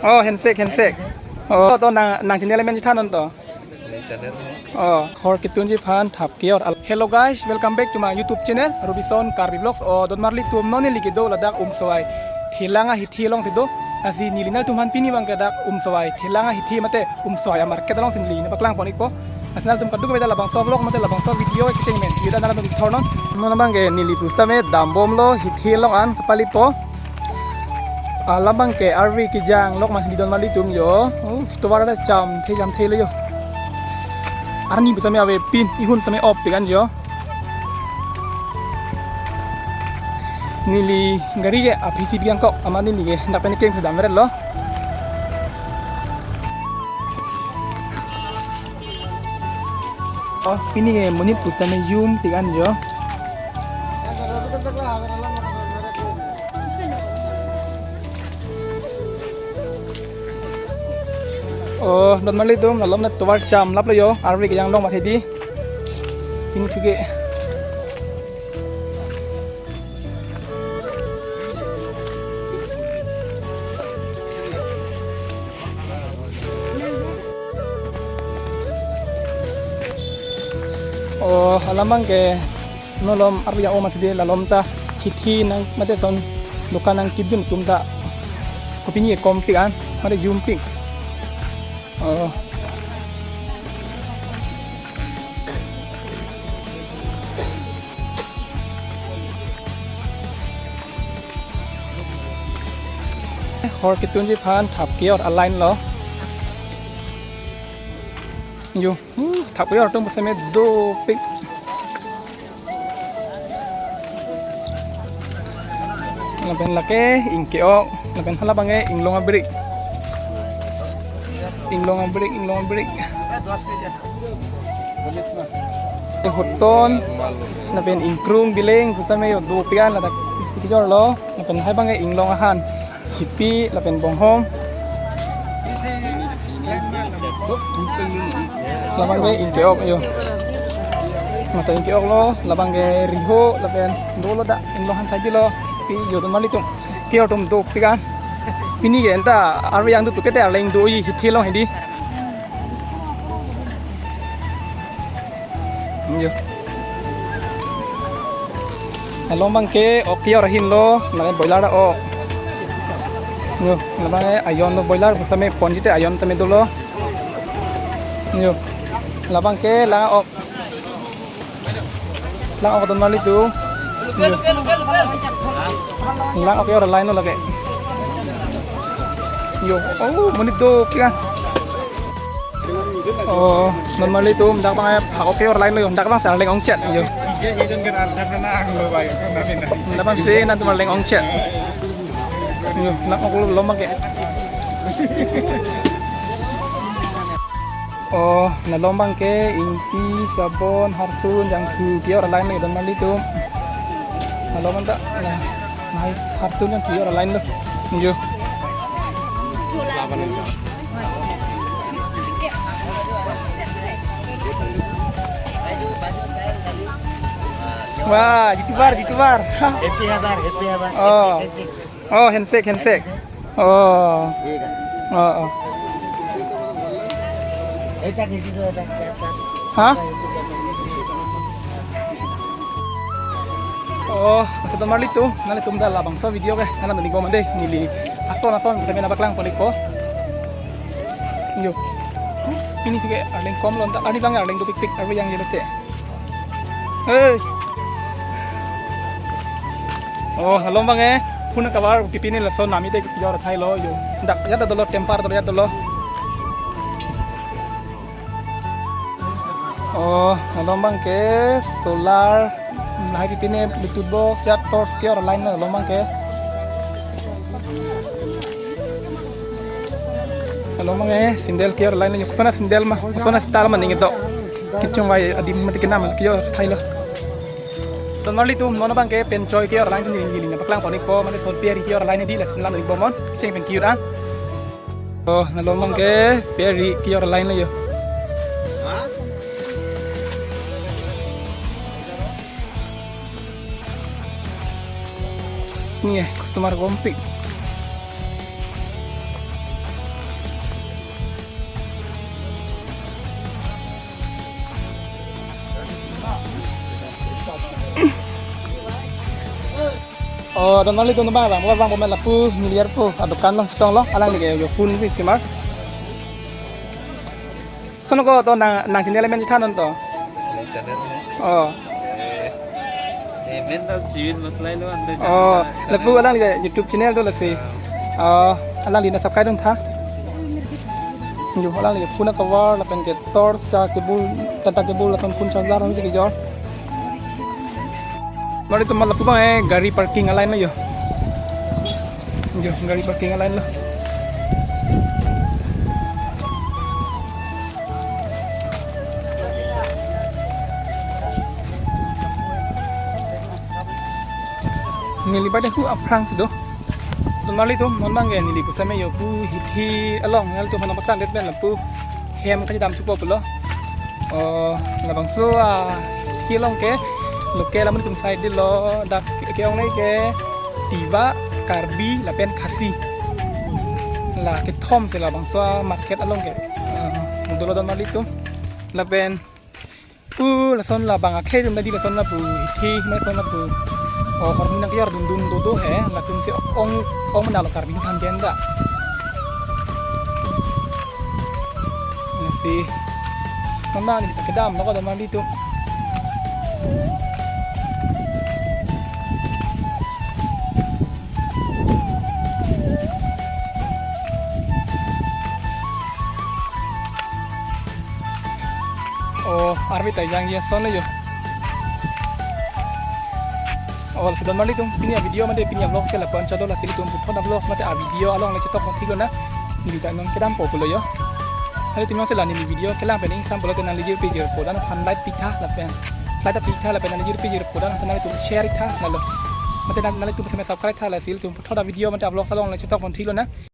Oh, handshake. Oh, to nang channel men chan on to. Oh, hor kitun ji phan thap kior. Hello guys, welcome back to my YouTube channel Robinson Karbi Vlogs. Oh, don marli tum non ni ligido ladak sawai. Hilanga hithi long sido. Asi nilina tuman pini bang kadak sawai. Hilanga hithi mate sawai amar kedalong sin li na baklang ponik po. Asnal tum kaduk beda labang so vlog mate labang so video kiting men. Yuda na tum thornon. Non bang ge nili pusta me dambom lo hithi long an kapali po. Alabang ke RV kijang lok mas di don mali tum yo. To wara jam the le yo. Arni bisa me ave pin ihun same off tigan yo. Nili gari ge apisi biang kok amani ni ge ndak pen keng sedam red lo. Oh, ini ge menit pustame yum tigan yo. Oh, don mali tum lalom na tuwar cham lap lo yo. RV kijang long mathi di. Ini suge. Oh, alamang ke nolom RV yang masih di lalom ta hithi nang mate son luka nang kidun tumta kopini kompi kan mate jumping. Oh. Hor kitun ji phan thap kior align lo. Yo, thap kior tum same do pik. Laben lake ingkeok, laben halabange inglong abrik. Inglong break. Hoton na pen ingkrung biling gusta me yo do pian la tikijor lo na pen hai bangai inglong ahan hipi la pen bonghom la bangai ingkeok yo mata ingkeok lo la bangai riho la pen do lo da inglong han saji lo pi yo do mali tum kior tum do pian ini ge enta aru yang tu kete leng do yi hithi long hindi yo along bang ke okior hin lo na boiler da o yo na bang ayon no boiler busame ponjite ayon tame do lo yo la bang ke la o don mali tu la okior line no lage yo oh menit do kan oh normally itu ndak bang hak oke orang lain lo ndak bang saling ong chat yo ndak bang sih nanti maling ong chat yo nak aku lomba ke oh na lombang ke inti sabon harsun yang ku orang lain lo normally itu kalau mantak nah harsun yang ku orang lain lo yo wah, YouTuber. Happy habar. Oh, handshake. Oh. Hah? Oh, kita mali tu, nanti tumda labang so video ke, karena tadi gua mande nili ason bisa main abaklang poliko. Yo. Ini juga arling kom lonta, ani bang arling tu pik apa yang jelek. Oh, halo bang puna kabar pipini la so nami te kiyor thai lo yo. Ndak ya dolo tempar to ya dolo. Oh, halo bang ke solar nahi pipini bluetooth box ya torch ke or line halo bang ke. Halo bang sindel ke or line yo kusana sindel mah kusana style man ngi to. Kitchung wai adim mati kenam kiyor thai lo. Don mali tu nona bang ke pencoy ke orang lain tu ni baklang ponik po mana sol piari ke orang lain di lah lam di bomon sing pen kiuran oh nalom bang ke piari ke orang lain lah yo ni customer gompik Oh, don mali don bang bang lapu miliar pu adukan long stong long alang ni yo fun wi simar. Sono ko to nang channel elemen chi thanon to. Oh. Mental jiwin masalah itu anda Oh, lapu alang ni YouTube channel to la si. Alang ni na subscribe dong tha. Yo alang ni fun cover la pen ke tor cha ke bul tata ke bul la ton fun charger ni ke jor. Mari tu malah bang gari parking lain lah yo. Yo gari parking lain lah. Nili pada hu aprang sudah. Tu mali tu memang kan nili kusame yo pu hiti along ngal tu mana pasang det ben lah pu hem ka dam cukup tu loh. Labang so kilong ke Loke lamun tum side di lo dak keong nai ke tiba karbi la pen kasi la ke thom se la bang so market along ke dolo don mali tu la pen pu la son la bang akhe dum di la son la pu thi mai son la pu hor min nak yar dum dum do he la tum se ong mana lo karbi kan jenda si mama ni kedam no ko don mali tu army tay jang ya son yo. Sudah mali tum pinya video mate pinya vlog ke la pon chado la sili tum putho vlog mate video along la chetok thilo na ni ta non kedam po pulo yo. Hale tum se la ni video ke la pening sam pulo tenan lijir pijir podan fan light tikha la pen. Light tikha la penan lijir pijir podan tenan tum share tikha na lo. Mate nan tum se subscribe tha la sili tum putho video mate vlog along la chetok thilo na